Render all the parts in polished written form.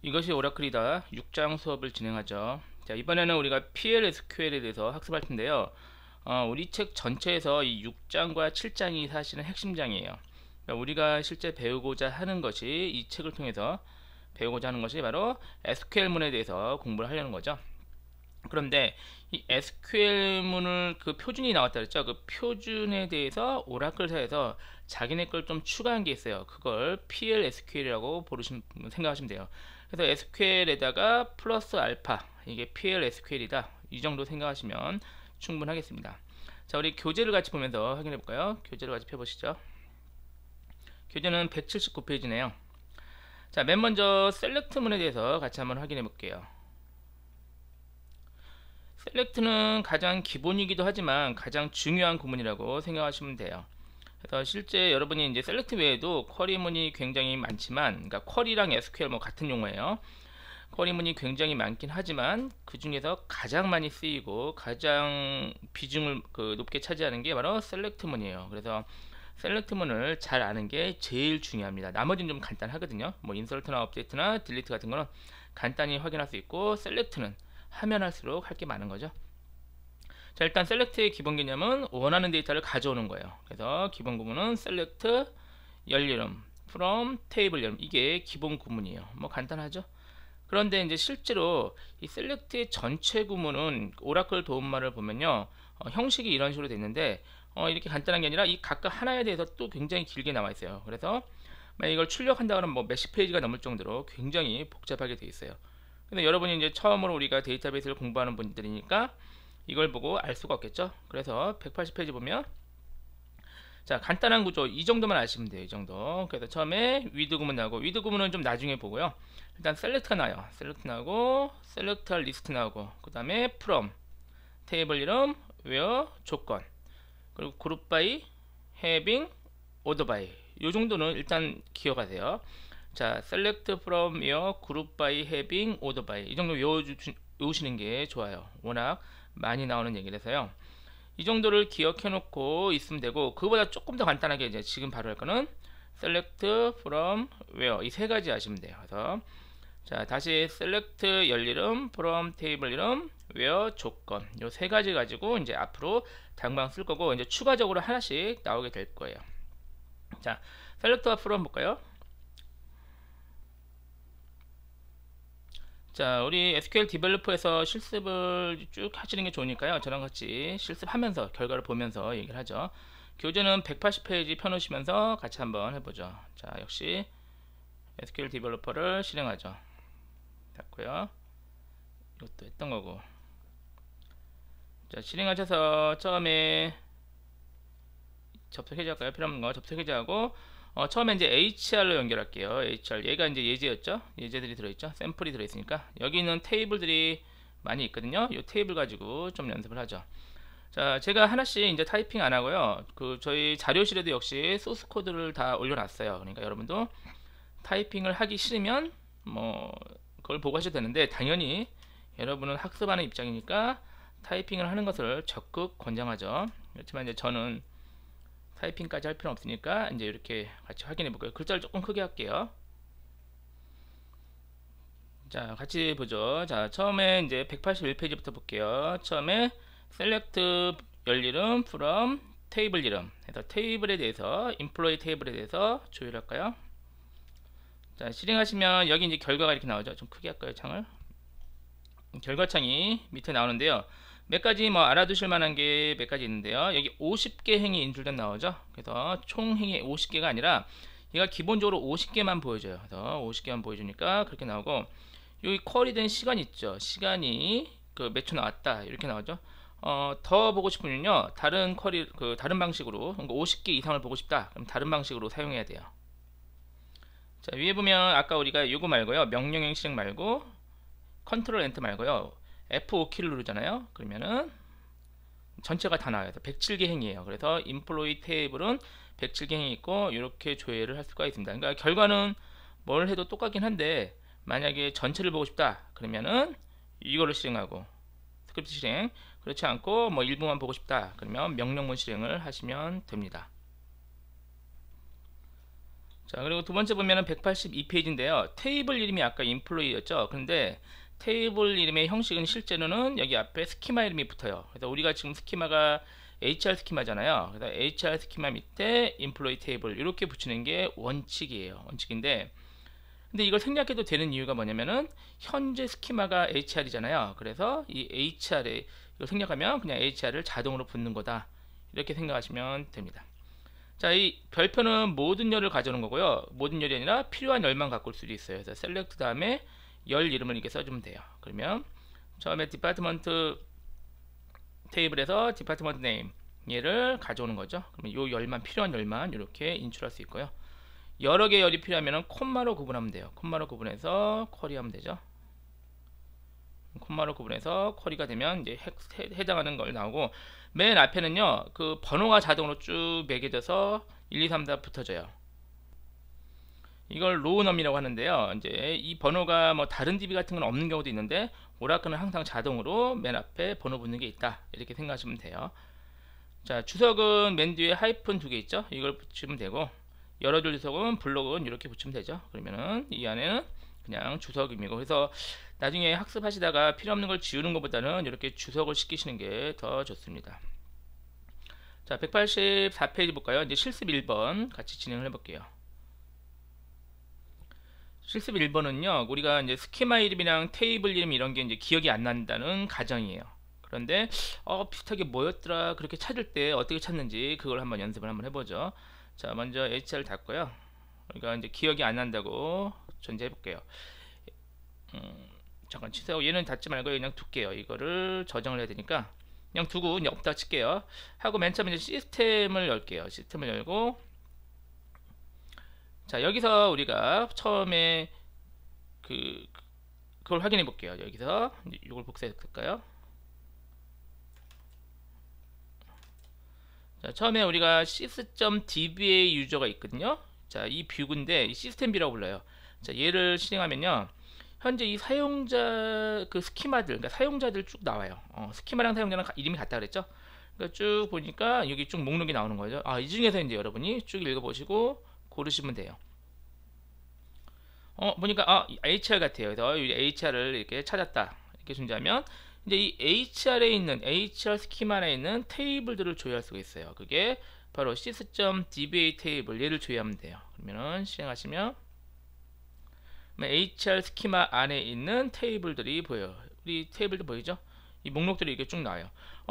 이것이 오라클이다. 6장 수업을 진행하죠. 자, 이번에는 우리가 PLSQL에 대해서 학습할 텐데요. 우리 책 전체에서 이 6장과 7장이 사실은 핵심장이에요. 그러니까 우리가 실제 배우고자 하는 것이 이 책을 통해서 배우고자 하는 것이 바로 SQL문에 대해서 공부를 하려는 거죠. 그런데 이 SQL문을 그 표준이 나왔다 그랬죠. 그 표준에 대해서 오라클사에서 자기네 걸 좀 추가한 게 있어요. 그걸 PLSQL이라고 생각하시면 돼요. 그래서 SQL에다가 플러스 알파, 이게 PLSQL이다. 이 정도 생각하시면 충분하겠습니다. 자, 우리 교재를 같이 보면서 확인해 볼까요? 교재를 같이 펴보시죠. 교재는 179페이지네요. 자, 맨 먼저 셀렉트문에 대해서 같이 한번 확인해 볼게요. 셀렉트는 가장 기본이기도 하지만 가장 중요한 구문이라고 생각하시면 돼요. 그래서 실제 여러분이 이제 셀렉트 외에도 쿼리문이 굉장히 많지만, 그러니까 쿼리랑 SQL 뭐 같은 용어예요. 쿼리문이 굉장히 많긴 하지만 그 중에서 가장 많이 쓰이고 가장 비중을 높게 차지하는 게 바로 셀렉트문이에요. 그래서 셀렉트문을 잘 아는 게 제일 중요합니다. 나머지는 좀 간단하거든요. 뭐 인서트나 업데이트나 딜리트 같은 거는 간단히 확인할 수 있고, 셀렉트는 하면 할수록 할 게 많은 거죠. 자, 일단 셀렉트의 기본 개념은 원하는 데이터를 가져오는 거예요. 그래서 기본 구문은 셀렉트 열이름 from 테이블 이름, 이게 기본 구문이에요. 뭐 간단하죠. 그런데 이제 실제로 이 셀렉트의 전체 구문은 오라클 도움말을 보면요, 형식이 이런 식으로 돼 있는데, 이렇게 간단한 게 아니라 이 각각 하나에 대해서 또 굉장히 길게 나와 있어요. 그래서 이걸 출력한다 그러면 뭐 몇십 페이지가 넘을 정도로 굉장히 복잡하게 돼 있어요. 근데 여러분이 이제 처음으로 우리가 데이터베이스를 공부하는 분들이니까 이걸 보고 알 수가 없겠죠. 그래서 180페이지 보면, 자, 간단한 구조 이 정도만 아시면 돼요. 이 정도. 그래서 처음에 위드 구문 나오고, 위드 구문은 좀 나중에 보고요. 일단 셀렉트가 나요. 셀렉트 나오고, 셀렉트 리스트 나오고, 그 다음에 from 테이블 이름, where 조건, 그리고 그룹 바이, having, order by, 이 정도는 일단 기억하세요. 자, select from where, group by, having, order by, 이 정도 외우시는 게 좋아요. 워낙 많이 나오는 얘기라서요. 이 정도를 기억해 놓고 있으면 되고, 그거보다 조금 더 간단하게 이제 지금 바로 할 거는 select from where, 이 세 가지 아시면 돼요. 그래서 자, 다시 select 열이름 from 테이블 이름 where 조건, 요 세 가지 가지고 이제 앞으로 당장 쓸 거고, 이제 추가적으로 하나씩 나오게 될 거예요. 자, select와 from 볼까요? 자, 우리 SQL 디벨로퍼에서 실습을 쭉 하시는 게 좋으니까요. 저랑 같이 실습하면서 결과를 보면서 얘기를 하죠. 교재는 180페이지 펴놓으시면서 같이 한번 해보죠. 자, 역시 SQL 디벨로퍼를 실행하죠. 됐고요. 이것도 했던 거고. 자, 실행하셔서 처음에 접속 해제할까요? 필요한 거 접속 해제하고, 처음에 이제 HR로 연결할게요. HR, 얘가 이제 예제였죠. 예제들이 들어있죠. 샘플이 들어있으니까 여기 있는 테이블들이 많이 있거든요. 이 테이블 가지고 좀 연습을 하죠. 자, 제가 하나씩 이제 타이핑 안 하고요. 저희 자료실에도 역시 소스 코드를 다 올려놨어요. 그러니까 여러분도 타이핑을 하기 싫으면 뭐 그걸 보고 하셔도 되는데, 당연히 여러분은 학습하는 입장이니까 타이핑을 하는 것을 적극 권장하죠. 그렇지만 이제 저는 타이핑까지 할 필요는 없으니까 이제 이렇게 같이 확인해 볼까요? 글자를 조금 크게 할게요. 자, 같이 보죠. 자, 처음에 이제 181페이지부터 볼게요. 처음에 select 열이름 from 테이블 이름, 그래서 테이블에 대해서, employee 테이블에 대해서 조율할까요? 자, 실행하시면 여기 이제 결과가 이렇게 나오죠. 좀 크게 할까요, 창을? 결과창이 밑에 나오는데요. 몇 가지 뭐 알아두실 만한 게 몇 가지 있는데요. 여기 50개 행이 인출된 나오죠. 그래서 총 행이 50개가 아니라 얘가 기본적으로 50개만 보여줘요. 그래서 50개만 보여주니까 그렇게 나오고, 여기 쿼리 된 시간 있죠. 시간이 몇 초 나왔다 이렇게 나오죠. 더 보고 싶으면요, 다른 쿼리 다른 방식으로, 그러니까 50개 이상을 보고 싶다 그럼 다른 방식으로 사용해야 돼요. 자, 위에 보면 아까 우리가 요거 말고요, 명령형 실행 말고 컨트롤 엔터 말고요, F5키를 누르잖아요. 그러면은 전체가 다 나와요. 107개 행이에요. 그래서 인플로이 테이블은 107개 행이 있고, 이렇게 조회를 할 수가 있습니다. 그러니까 결과는 뭘 해도 똑같긴 한데, 만약에 전체를 보고 싶다 그러면은 이거를 실행하고, 스크립트 실행, 그렇지 않고 뭐 일부만 보고 싶다 그러면 명령문 실행을 하시면 됩니다. 자, 그리고 두 번째 보면은 182페이지인데요. 테이블 이름이 아까 인플로이였죠. 근데 테이블 이름의 형식은 실제로는 여기 앞에 스키마 이름이 붙어요. 그래서 우리가 지금 스키마가 HR 스키마잖아요. 그래서 HR 스키마 밑에 인플로이 테이블 이렇게 붙이는 게 원칙이에요. 원칙인데 근데 이걸 생략해도 되는 이유가 뭐냐면은 현재 스키마가 HR이잖아요. 그래서 이 HR에 이걸 생략하면 그냥 HR을 자동으로 붙는 거다. 이렇게 생각하시면 됩니다. 자, 이 별표는 모든 열을 가져오는 거고요. 모든 열이 아니라 필요한 열만 갖고 올 수도 있어요. 그래서 셀렉트 다음에 열 이름을 이렇게 써주면 돼요. 그러면 처음에 디파트먼트 테이블에서 디파트먼트 네임 얘를 가져오는 거죠. 그러면 요 열만 필요한 열만 이렇게 인출할 수 있고요. 여러 개 열이 필요하면 콤마로 구분하면 돼요. 콤마로 구분해서 쿼리하면 되죠. 콤마로 구분해서 쿼리가 되면 이제 해당하는 걸 나오고 맨 앞에는요 그 번호가 자동으로 쭉 매겨져서 1, 2, 3, 4 붙어져요. 이걸 로우넘이라고 하는데요. 이제 이 번호가 뭐 다른 DB 같은 건 없는 경우도 있는데 오라클은 항상 자동으로 맨 앞에 번호 붙는 게 있다. 이렇게 생각하시면 돼요. 자, 주석은 맨 뒤에 하이픈 두 개 있죠. 이걸 붙이면 되고 여러 줄 주석은 블록은 이렇게 붙이면 되죠. 그러면은 이 안에는 그냥 주석임이고 그래서 나중에 학습하시다가 필요 없는 걸 지우는 것보다는 이렇게 주석을 시키시는 게 더 좋습니다. 자, 184페이지 볼까요? 이제 실습 1번 같이 진행을 해볼게요. 실습 1번은요, 우리가 이제 스키마 이름이랑 테이블 이름 이런 게 이제 기억이 안 난다는 가정이에요. 그런데, 비슷하게 뭐였더라, 그렇게 찾을 때 어떻게 찾는지 그걸 한번 연습을 한번 해보죠. 자, 먼저 HR을 닫고요. 그러니까 이제 기억이 안 난다고 전제해 볼게요. 잠깐 치세요. 얘는 닫지 말고 그냥 둘게요. 이거를 저장을 해야 되니까 그냥 두고 그냥 없다 칠게요. 하고 맨 처음에 이제 시스템을 열게요. 시스템을 열고 자, 여기서 우리가 처음에 그걸 확인해 볼게요. 여기서 이걸 복사해 볼까요? 자, 처음에 우리가 sys.dba 유저가 있거든요. 자, 이 뷰인데 이 시스템 뷰라고 불러요. 자, 얘를 실행하면요. 현재 이 사용자 그 스키마들, 그러니까 사용자들 쭉 나와요. 스키마랑 사용자랑 이름이 같다 그랬죠? 그러니까 쭉 보니까 여기 쭉 목록이 나오는 거죠. 아, 이 중에서 이제 여러분이 쭉 읽어보시고 고르시면 돼요. 보니까 HR 같아요. 그래서 이 HR을 이렇게 찾았다. 이렇게 존재하면 이제 이 HR에 있는 HR 스키마에 있는 테이블들을 조회할 수가 있어요. 그게 바로 sys.dba 테이블 얘를 조회하면 돼요. 그러면은 실행하시면 HR 스키마 안에 있는 테이블들이 보여요. 우리 테이블도 보이죠? 이 목록들이 이렇게 쭉 나와요.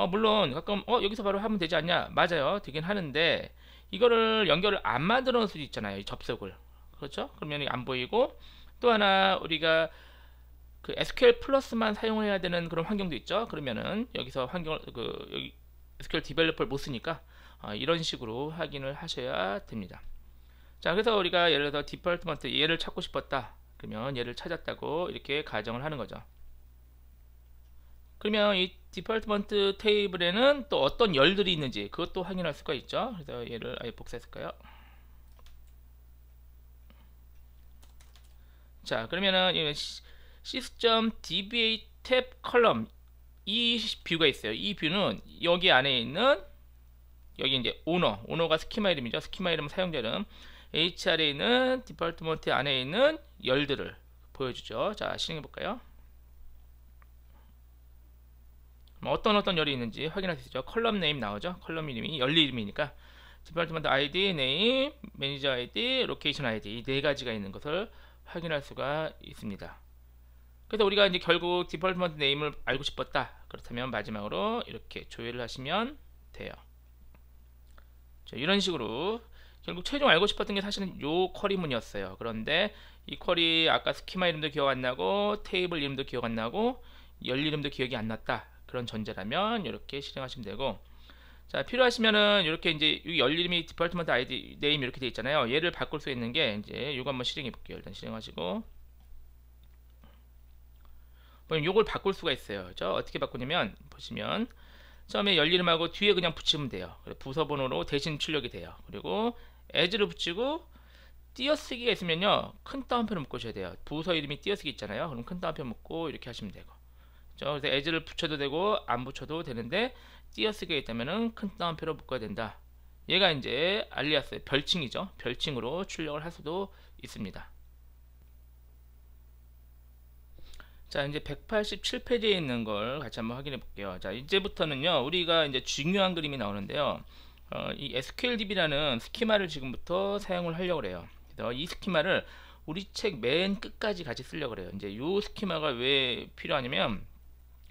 물론 가끔 여기서 바로 하면 되지 않냐? 맞아요. 되긴 하는데 이거를 연결을 안 만들어 놓을 수도 있잖아요. 이 접속을. 그렇죠? 그러면 안 보이고 또 하나 우리가 그 SQL 플러스만 사용을 해야 되는 그런 환경도 있죠. 그러면은 여기서 환경을 여기 SQL 디벨로퍼를 못 쓰니까 이런 식으로 확인을 하셔야 됩니다. 자, 그래서 우리가 예를 들어서 디파트먼트 얘를 찾고 싶었다. 그러면 얘를 찾았다고 이렇게 가정을 하는 거죠. 그러면 이 디파트먼트 테이블에는 또 어떤 열들이 있는지 그것도 확인할 수가 있죠. 그래서 얘를 아예 복사했을까요? 자, 그러면은 sys.dba 탭 컬럼 이 뷰가 있어요. 이 뷰는 여기 안에 있는 여기 이제 오너가 스키마 이름이죠. 스키마 이름 사용자 이름 HR에 있는 디파트먼트 안에 있는 열들을 보여주죠. 자, 실행해 볼까요? 어떤 열이 있는지 확인할 수 있죠. 컬럼 네임 나오죠. 컬럼 이름이 열 이름이니까 디파트먼트 아이디, 네임, 매니저 아이디, 로케이션 아이디 이 네 가지가 있는 것을 확인할 수가 있습니다. 그래서 우리가 이제 결국 디파트먼트 네임을 알고 싶었다. 그렇다면 마지막으로 이렇게 조회를 하시면 돼요. 자, 이런 식으로 결국 최종 알고 싶었던 게 사실은 요 쿼리문이었어요. 그런데 이 쿼리 아까 스키마 이름도 기억 안 나고 테이블 이름도 기억 안 나고 열 이름도 기억이 안 났다. 그런 전제라면 이렇게 실행하시면 되고 자, 필요하시면은 이렇게 이제 열 이름이 디파트먼트 아이디 네임 이렇게 돼 있잖아요. 얘를 바꿀 수 있는 게 이제 요거 한번 실행해 볼게요. 일단 실행하시고 요걸 바꿀 수가 있어요. 그렇죠? 어떻게 바꾸냐면 보시면 처음에 열 이름하고 뒤에 그냥 붙이면 돼요. 부서 번호로 대신 출력이 돼요. 그리고 as를 붙이고 띄어쓰기가 있으면요 큰 따옴표를 묶으셔야 돼요. 부서 이름이 띄어쓰기 있잖아요. 그럼 큰 따옴표 묶고 이렇게 하시면 되고 그래서 as를 붙여도 되고 안 붙여도 되는데 띄어쓰기가 있다면은 큰 따옴표로 묶어야 된다. 얘가 이제 알리아스 별칭이죠. 별칭으로 출력을 할 수도 있습니다. 자, 이제 187페이지에 있는 걸 같이 한번 확인해 볼게요. 자, 이제부터는요, 우리가 이제 중요한 그림이 나오는데요. 이 SQLDB라는 스키마를 지금부터 사용을 하려고 해요. 그래서 이 스키마를 우리 책 맨 끝까지 같이 쓰려고 해요. 이제 이 스키마가 왜 필요하냐면,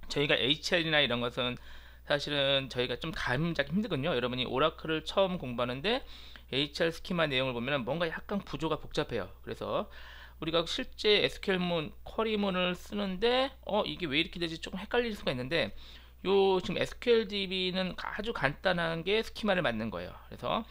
저희가 HL이나 이런 것은 사실은 저희가 좀 감이 잡기 힘들거든요. 여러분이 오라클을 처음 공부하는데 HL 스키마 내용을 보면 뭔가 약간 구조가 복잡해요. 그래서 우리가 실제 SQL문 쿼리문을 쓰는데 이게 왜 이렇게 되지 조금 헷갈릴 수가 있는데, 요 지금 SQLDB는 아주 간단한 게 스키마를 만든 거예요. 그래서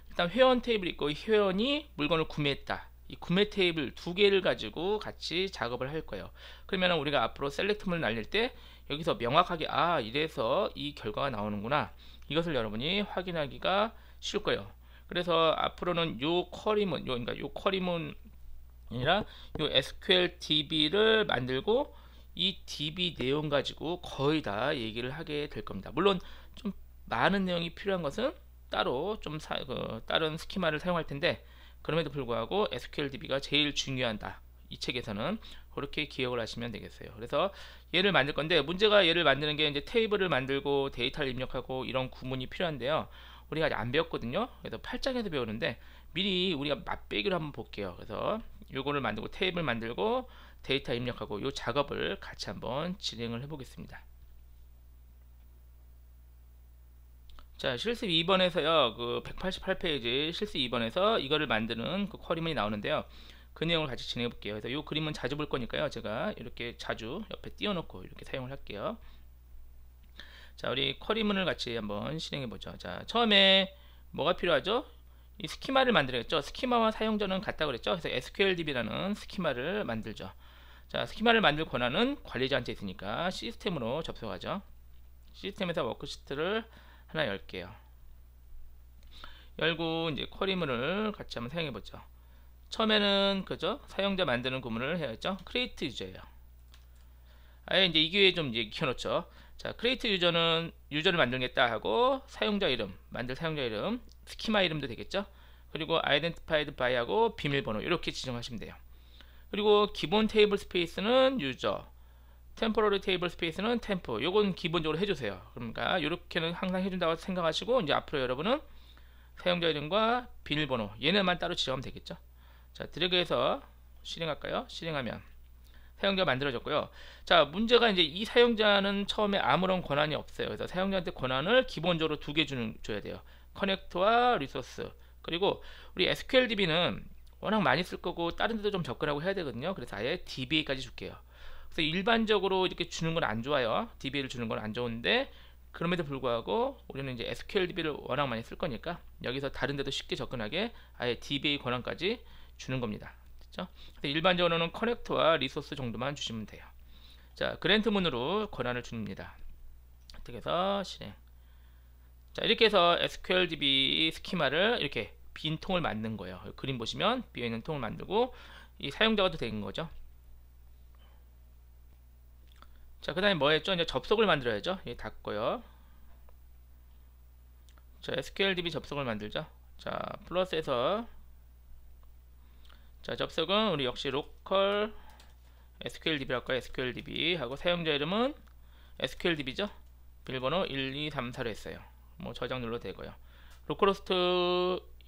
일단 회원 테이블이 있고, 이 회원이 물건을 구매했다, 이 구매 테이블 두 개를 가지고 같이 작업을 할 거예요. 그러면 우리가 앞으로 셀렉트문을 날릴 때 여기서 명확하게 이래서 이 결과가 나오는구나, 이것을 여러분이 확인하기가 쉬울 거예요. 그래서 앞으로는 요 쿼리문, 그러니까 요 쿼리문 아니라 요 SQL DB를 만들고 이 DB 내용 가지고 거의 다 얘기를 하게 될 겁니다. 물론 좀 많은 내용이 필요한 것은 따로 좀 다른 스키마를 사용할 텐데, 그럼에도 불구하고 SQL DB가 제일 중요하다, 이 책에서는 그렇게 기억을 하시면 되겠어요. 그래서 얘를 만들 건데, 문제가 얘를 만드는 게 이제 테이블을 만들고 데이터를 입력하고 이런 구문이 필요한데요. 우리가 아직 안 배웠거든요. 그래서 8장에서 배우는데 미리 우리가 맛배기로 한번 볼게요. 그래서 요거를 만들고 테이블 만들고 데이터 입력하고 요 작업을 같이 한번 진행을 해 보겠습니다. 자, 실습 2번에서요, 그 188페이지 실습 2번에서 이거를 만드는 그 쿼리문이 나오는데요. 그 내용을 같이 진행해 볼게요. 그래서 요 그림은 자주 볼 거니까요, 제가 이렇게 자주 옆에 띄워놓고 이렇게 사용을 할게요. 자, 우리 쿼리문을 같이 한번 실행해 보죠. 자, 처음에 뭐가 필요하죠? 이 스키마를 만들겠죠. 스키마와 사용자는 같다 그랬죠. 그래서 SQLDB라는 스키마를 만들죠. 자, 스키마를 만들 권한은 관리자한테 있으니까 시스템으로 접속하죠. 시스템에서 워크시트를 하나 열게요. 열고 이제 쿼리문을 같이 한번 사용해 보죠. 처음에는 그죠? 사용자 만드는 구문을 해야죠. create 유저예요. 아예 이제 이 기회에 좀 익혀놓죠. 자, create 유저는 유저를 만들겠다 하고, 사용자 이름, 만들 사용자 이름, 스키마 이름도 되겠죠. 그리고 identified by 하고 비밀번호 이렇게 지정하시면 돼요. 그리고 기본 테이블 스페이스는 유저, 템포러리 테이블 스페이스는 템포, 요건 기본적으로 해주세요. 그러니까 이렇게는 항상 해준다고 생각하시고, 이제 앞으로 여러분은 사용자 이름과 비밀번호 얘네만 따로 지정하면 되겠죠. 자, 드래그해서 실행할까요? 실행하면 사용자가 만들어졌고요. 자, 문제가 이제 이 사용자는 처음에 아무런 권한이 없어요. 그래서 사용자한테 권한을 기본적으로 두 개 줘야 돼요. 커넥트와 리소스. 그리고 우리 SQLDB는 워낙 많이 쓸 거고 다른 데도 좀 접근하고 해야 되거든요. 그래서 아예 DBA까지 줄게요. 그래서 일반적으로 이렇게 주는 건 안 좋아요. DBA를 주는 건 안 좋은데, 그럼에도 불구하고 우리는 이제 SQLDB를 워낙 많이 쓸 거니까 여기서 다른 데도 쉽게 접근하게 아예 DBA 권한까지 주는 겁니다. 그렇죠? 일반적으로는 커넥터와 리소스 정도만 주시면 돼요. 자, 그랜트문으로 권한을 줍니다. 어떻게 해서 실행. 자, 이렇게 해서 SQLDB 스키마를 이렇게 빈 통을 만든 거예요. 그림 보시면 비어있는 통을 만들고 이 사용자가 된 거죠. 자, 그 다음에 뭐 했죠? 이제 접속을 만들어야죠. 예, 닫고요. 자, SQLDB 접속을 만들죠. 자, 플러스에서, 자, 접속은 우리 역시 로컬 SQLDB 할까요? SQLDB 하고 사용자 이름은 SQLDB죠. 비밀번호 1234로 했어요. 뭐 저장 눌러도 되고요. 로컬호스트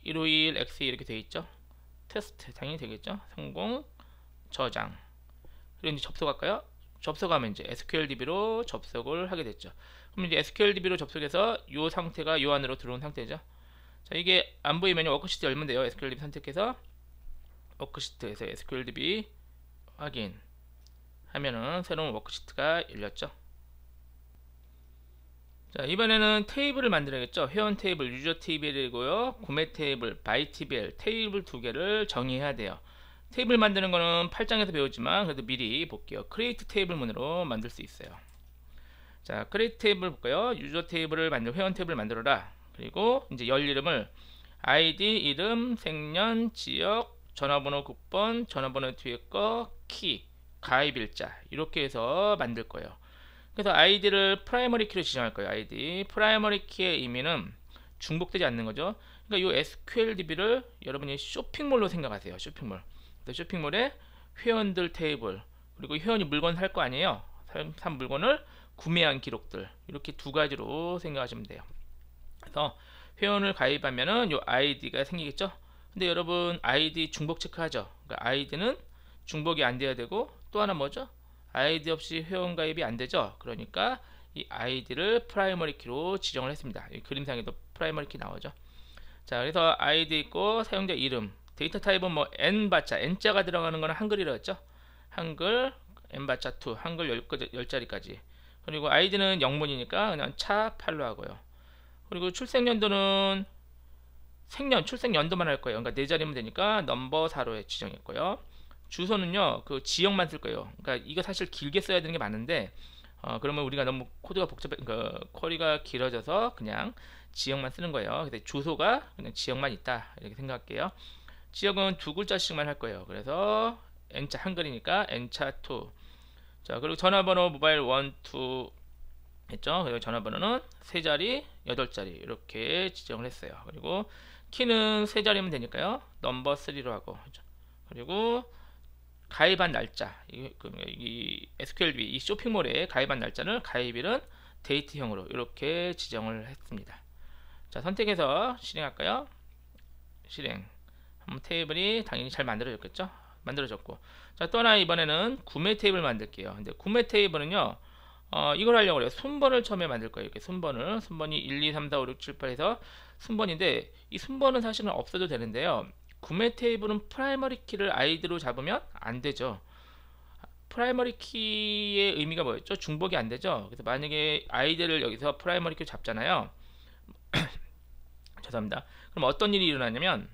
151x 이렇게 되어 있죠. 테스트 당연히 되겠죠. 성공, 저장. 그리고 이제 접속할까요? 접속하면 이제 SQLDB로 접속을 하게 됐죠. 그럼 이제 SQLDB로 접속해서 이 상태가 이 안으로 들어온 상태죠. 자, 이게 안 보이면 워크시트 열면 돼요. SQLDB 선택해서 워크시트에서 SQLDB 확인 하면은 새로운 워크시트가 열렸죠. 자, 이번에는 테이블을 만들어야겠죠. 회원 테이블, 유저 테이블이고요. 구매 테이블, 바이 TBL 테이블 두 개를 정의해야 돼요. 테이블 만드는 거는 8장에서 배우지만 그래도 미리 볼게요. 크리에이트 테이블 문으로 만들 수 있어요. 자, 크리에이트 테이블 볼까요? 유저 테이블을 회원 테이블을 만들어라. 그리고 이제 열 이름을 아이디, 이름, 생년, 지역, 전화번호 국번, 전화번호 뒤에 거, 키, 가입일자 이렇게 해서 만들 거예요. 그래서 아이디를 프라이머리 키로 지정할 거예요. 아이디 프라이머리 키의 의미는 중복되지 않는 거죠. 그러니까 이 SQL DB를 여러분이 쇼핑몰로 생각하세요. 쇼핑몰. 쇼핑몰에 회원들 테이블, 그리고 회원이 물건 살 거 아니에요. 산 물건을 구매한 기록들, 이렇게 두 가지로 생각하시면 돼요. 그래서 회원을 가입하면은 요 아이디가 생기겠죠. 근데 여러분 아이디 중복 체크하죠. 그러니까 아이디는 중복이 안 돼야 되고, 또 하나 뭐죠? 아이디 없이 회원 가입이 안 되죠. 그러니까 이 아이디를 프라이머리 키로 지정을 했습니다. 이 그림상에도 프라이머리 키 나오죠. 자, 그래서 아이디 있고 사용자 이름, 데이터 타입은 뭐 n바자, n자가 들어가는 거는 한글이라고 했죠. 한글 n바자 2, 한글 10자리까지. 그리고 아이디는 영문이니까 그냥 차 8로 하고요. 그리고 출생연도는 출생연도만 할 거예요. 그러니까 4자리면 되니까 넘버 4로 지정했고요. 주소는요, 그 지역만 쓸 거예요. 그러니까 이거 사실 길게 써야 되는 게 맞는데, 그러면 우리가 너무 코드가 쿼리가 길어져서 그냥 지역만 쓰는 거예요. 근데 주소가 그냥 지역만 있다, 이렇게 생각할게요. 지역은 2글자씩만 할 거예요. 그래서 n자 한글이니까 n차 2. 자, 그리고 전화번호 모바일 1, 2 했죠. 그리고 전화번호는 3자리, 8자리 이렇게 지정을 했어요. 그리고 키는 3자리면 되니까요. 넘버 3로 하고. 그리고 가입한 날짜, 이 SQLB 이 쇼핑몰에 가입한 날짜를 가입일은 데이트형으로 이렇게 지정을 했습니다. 자, 선택해서 실행할까요? 실행. 테이블이 당연히 잘 만들어졌겠죠? 만들어졌고. 자, 또 하나 이번에는 구매 테이블 만들게요. 근데 구매 테이블은요, 이걸 하려고 그래요. 순번을 처음에 만들 거예요. 이렇게 순번이 1, 2, 3, 4, 5, 6, 7, 8 해서 순번인데, 이 순번은 사실은 없어도 되는데요. 구매 테이블은 프라이머리 키를 아이디로 잡으면 안 되죠. 프라이머리 키의 의미가 뭐였죠? 중복이 안 되죠. 그래서 만약에 아이디를 여기서 프라이머리 키로 잡잖아요. 죄송합니다. 그럼 어떤 일이 일어나냐면,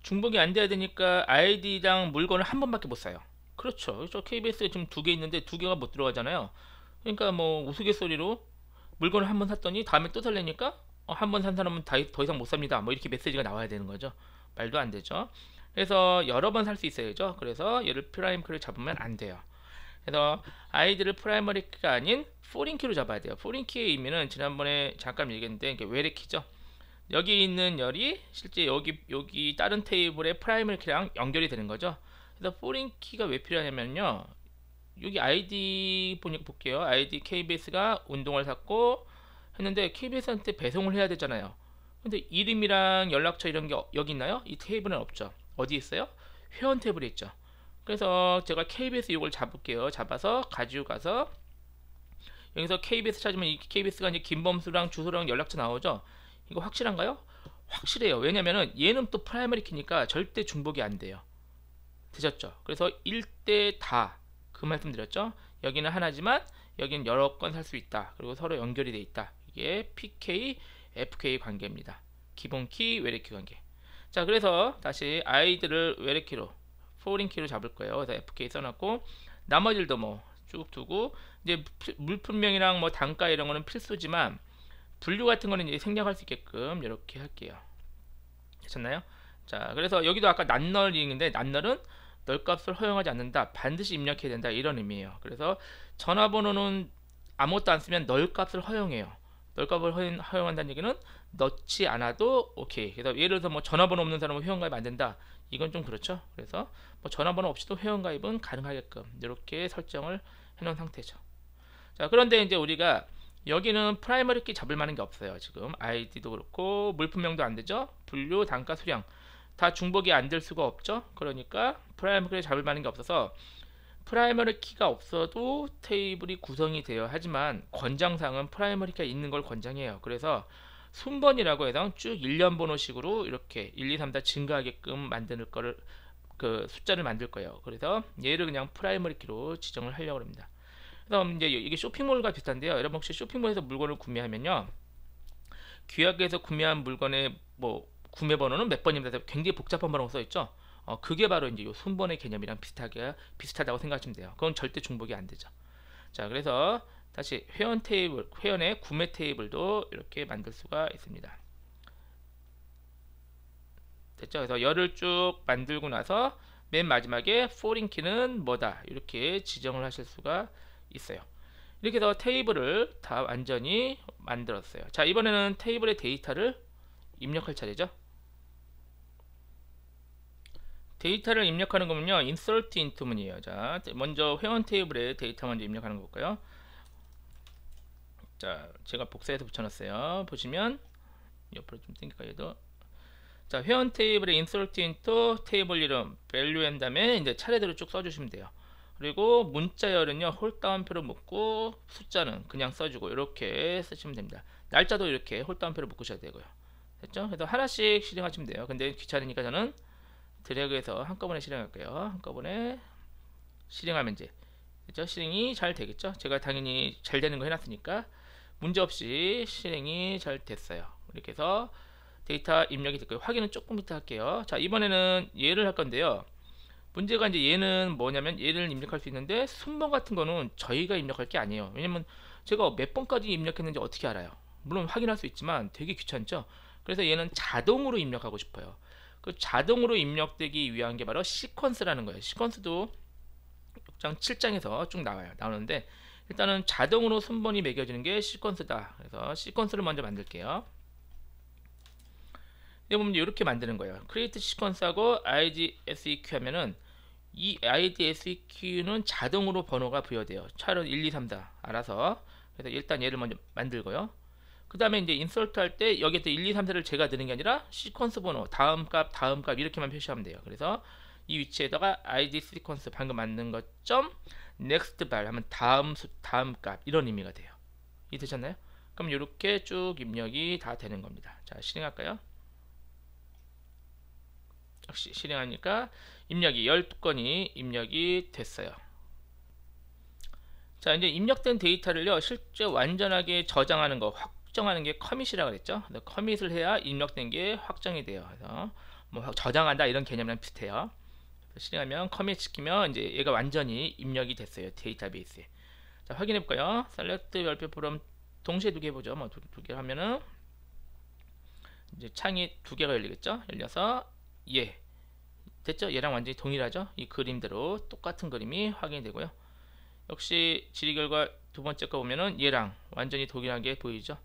중복이 안 돼야 되니까 아이디랑 물건을 한 번밖에 못 사요. 그렇죠. KBS에 지금 2개 있는데 2개가 못 들어가잖아요. 그러니까 뭐 우스갯소리로 물건을 한 번 샀더니 다음에 또 살려니까 한 번 산 사람은 더 이상 못 삽니다. 뭐 이렇게 메시지가 나와야 되는 거죠. 말도 안 되죠. 그래서 여러 번 살 수 있어야죠. 그래서 얘를 프라임키를 잡으면 안 돼요. 그래서 아이디를 프라이머리 키가 아닌 포린 키로 잡아야 돼요. 포린 키의 의미는 지난번에 잠깐 얘기했는데 이게 외래 키죠. 여기 있는 열이 실제 여기 다른 테이블의 프라이머리 키랑 연결이 되는 거죠. 그래서 포린 키가 왜 필요하냐면요. 여기 아이디 볼게요. 아이디 KBS가 운동을 샀고 했는데 KBS한테 배송을 해야 되잖아요. 근데 이름이랑 연락처 이런 게 여기 있나요? 이 테이블은 없죠. 어디 있어요? 회원 테이블에 있죠. 그래서 제가 KBS 이걸 잡을게요. 잡아서 가지고 가서 여기서 KBS 찾으면 이 KBS가 이제 김범수랑 주소랑 연락처 나오죠. 이거 확실한가요? 확실해요. 왜냐면은 얘는 또 프라이머리 키니까 절대 중복이 안 돼요. 되셨죠? 그래서 1대 다 그 말씀 드렸죠. 여기는 하나지만 여기는 여러 건 살 수 있다. 그리고 서로 연결이 돼 있다. 이게 PK, FK 관계입니다. 기본 키, 외래 키 관계. 자, 그래서 다시 아이들을 외래 키로, 포린 키로 잡을 거예요. 그래서 FK 써놨고 나머지들도 뭐 쭉 두고 이제 물품명이랑 뭐 단가 이런 거는 필수지만 분류 같은 거는 이제 생략할 수 있게끔 이렇게 할게요. 괜찮나요? 자, 그래서 여기도 아까 난널인데 난널은 널 값을 허용하지 않는다. 반드시 입력해야 된다. 이런 의미예요. 그래서 전화번호는 아무것도 안 쓰면 널 값을 허용해요. 널 값을 허용한다는 얘기는 넣지 않아도 오케이. 그래서 예를 들어서 뭐 전화번호 없는 사람은 회원가입 안 된다. 이건 좀 그렇죠. 그래서 뭐 전화번호 없이도 회원가입은 가능하게끔 이렇게 설정을 해놓은 상태죠. 자, 그런데 이제 우리가 여기는 프라이머리 키 잡을 만한 게 없어요. 지금 아이디도 그렇고 물품명도 안 되죠. 분류, 단가, 수량 다 중복이 안 될 수가 없죠. 그러니까 프라이머리 잡을 만한 게 없어서 프라이머리 키가 없어도 테이블이 구성이 돼요. 하지만 권장상은 프라이머리 키가 있는 걸 권장해요. 그래서 순번이라고 해서 쭉 1년 번호식으로 이렇게 1, 2, 3 다 증가하게끔 만드는 거를 그 숫자를 만들 거예요. 그래서 얘를 그냥 프라이머리 키로 지정을 하려고 합니다. 그래서 이제 이게 쇼핑몰과 비슷한데요. 여러분 혹시 쇼핑몰에서 물건을 구매하면요, 규약에서 구매한 물건의 뭐 구매 번호는 몇 번입니다. 굉장히 복잡한 번호가 써 있죠. 그게 바로 이제 요 순번의 개념이랑 비슷하다고 생각하시면 돼요. 그건 절대 중복이 안 되죠. 자, 그래서 다시 회원 테이블, 회원의 구매 테이블도 이렇게 만들 수가 있습니다. 됐죠? 그래서 열을 쭉 만들고 나서 맨 마지막에 포린 키는 뭐다 이렇게 지정을 하실 수가 있어요. 이렇게 해서 테이블을 다 완전히 만들었어요. 자, 이번에는 테이블의 데이터를 입력할 차례죠. 데이터를 입력하는 거면요, insert into 문이에요. 자, 먼저 회원 테이블에 데이터 먼저 입력하는 거 볼까요? 자, 제가 복사해서 붙여놨어요. 보시면 옆으로 좀 당길까요? 얘도. 자, 회원 테이블에 insert into 테이블 이름 value 한 다음에 이제 차례대로 쭉 써주시면 돼요. 그리고 문자열은요, 홀다운표로 묶고 숫자는 그냥 써주고 이렇게 쓰시면 됩니다. 날짜도 이렇게 홀다운표로 묶으셔야 되고요. 됐죠? 그래서 하나씩 실행하시면 돼요. 근데 귀찮으니까 저는 드래그해서 한꺼번에 실행할게요. 한꺼번에 실행하면 이제 그죠? 실행이 잘 되겠죠? 제가 당연히 잘 되는 거 해놨으니까 문제없이 실행이 잘 됐어요. 이렇게 해서 데이터 입력이 됐고요. 확인은 조금 이따 할게요. 자, 이번에는 얘를 할 건데요. 문제가 이제 얘는 뭐냐면 얘를 입력할 수 있는데 순번 같은 거는 저희가 입력할 게 아니에요. 왜냐면 제가 몇 번까지 입력했는지 어떻게 알아요? 물론 확인할 수 있지만 되게 귀찮죠? 그래서 얘는 자동으로 입력하고 싶어요. 그 자동으로 입력되기 위한 게 바로 시퀀스라는 거예요. 시퀀스도 6장 7장에서 쭉 나오는데 일단은 자동으로 순번이 매겨지는 게 시퀀스다. 그래서 시퀀스를 먼저 만들게요. 여기 보면 이렇게 만드는 거예요. create 시퀀스하고 idseq 하면은 이 idseq는 자동으로 번호가 부여돼요. 차로 1, 2, 3, 4 알아서. 그래서 일단 얘를 먼저 만들고요. 그 다음에 이제 인서트 할 때 여기에 또 1, 2, 3, 4를 제가 넣는 게 아니라 시퀀스 번호 다음 값 이렇게만 표시하면 돼요. 그래서 이 위치에다가 id 시퀀스 방금 만든 것 점 next 발 하면 다음 값 이런 의미가 돼요. 이해되셨나요? 그럼 이렇게 쭉 입력이 다 되는 겁니다. 자, 실행할까요? 역시 실행하니까 입력이 12건이 입력이 됐어요. 자, 이제 입력된 데이터를요, 실제 완전하게 저장하는 거, 확정하는 게 커밋이라고 그랬죠. 커밋을 해야 입력된 게 확정이 돼요. 그래서 뭐 저장한다 이런 개념이랑 비슷해요. 실행하면 커밋 시키면 이제 얘가 완전히 입력이 됐어요. 데이터베이스에. 자, 확인해 볼까요? select 별표 프롬 동시에 두 개 해보죠. 뭐 두 개 하면은 이제 창이 두 개가 열리겠죠. 열려서 얘 됐죠? 얘랑 완전히 동일하죠? 이 그림대로 똑같은 그림이 확인이 되고요. 역시 질의 결과 두 번째 거 보면은 얘랑 완전히 동일하게 보이죠?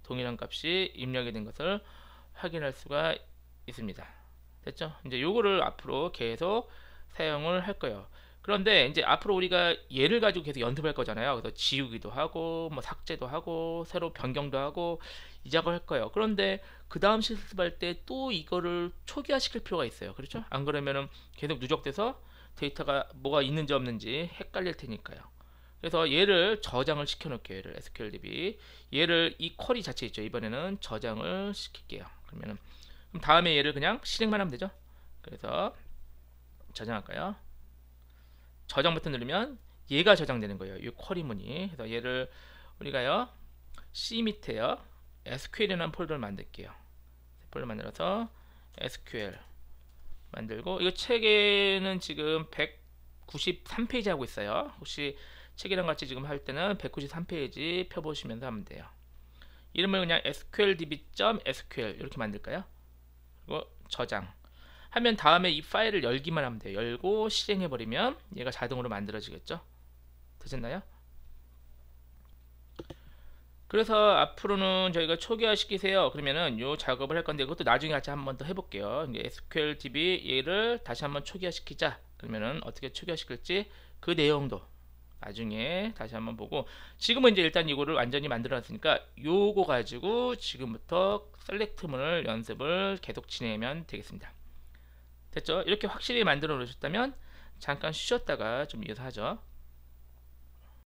동일한 값이 입력이 된 것을 확인할 수가 있습니다. 됐죠? 이제 요거를 앞으로 계속 사용을 할 거예요. 그런데 이제 앞으로 우리가 얘를 가지고 계속 연습할 거잖아요. 그래서 지우기도 하고 뭐 삭제도 하고 새로 변경도 하고 이 작업을 할 거예요. 그런데 그 다음 실습할 때 또 이거를 초기화시킬 필요가 있어요. 그렇죠? 안 그러면은 계속 누적돼서 데이터가 뭐가 있는지 없는지 헷갈릴 테니까요. 그래서 얘를 저장을 시켜 놓을게요. 얘를 SQLDB 얘를 이 쿼리 자체 있죠. 이번에는 저장을 시킬게요. 그러면은 그럼 다음에 얘를 그냥 실행만 하면 되죠. 그래서 저장할까요? 저장 버튼 누르면 얘가 저장되는 거예요. 이 쿼리문이. 그래서 얘를 우리가요 C 밑에요 SQL이라는 폴더를 만들게요. 폴더 만들어서 SQL 만들고 이거 책에는 지금 193페이지 하고 있어요. 혹시 책이랑 같이 지금 할 때는 193페이지 펴보시면서 하면 돼요. 이름을 그냥 sqldb.sql 이렇게 만들까요? 그리고 저장 하면 다음에 이 파일을 열기만 하면 돼요. 열고 실행해버리면 얘가 자동으로 만들어지겠죠. 되셨나요? 그래서 앞으로는 저희가 초기화 시키세요. 그러면은 요 작업을 할 건데 그것도 나중에 같이 한번 더 해볼게요. 이제 SQLDB 얘를 다시 한번 초기화 시키자. 그러면은 어떻게 초기화 시킬지 그 내용도 나중에 다시 한번 보고 지금은 이제 일단 이거를 완전히 만들어 놨으니까 요거 가지고 지금부터 셀렉트문을 연습을 계속 진행하면 되겠습니다. 됐죠? 이렇게 확실히 만들어 놓으셨다면 잠깐 쉬셨다가 좀 이어서 하죠.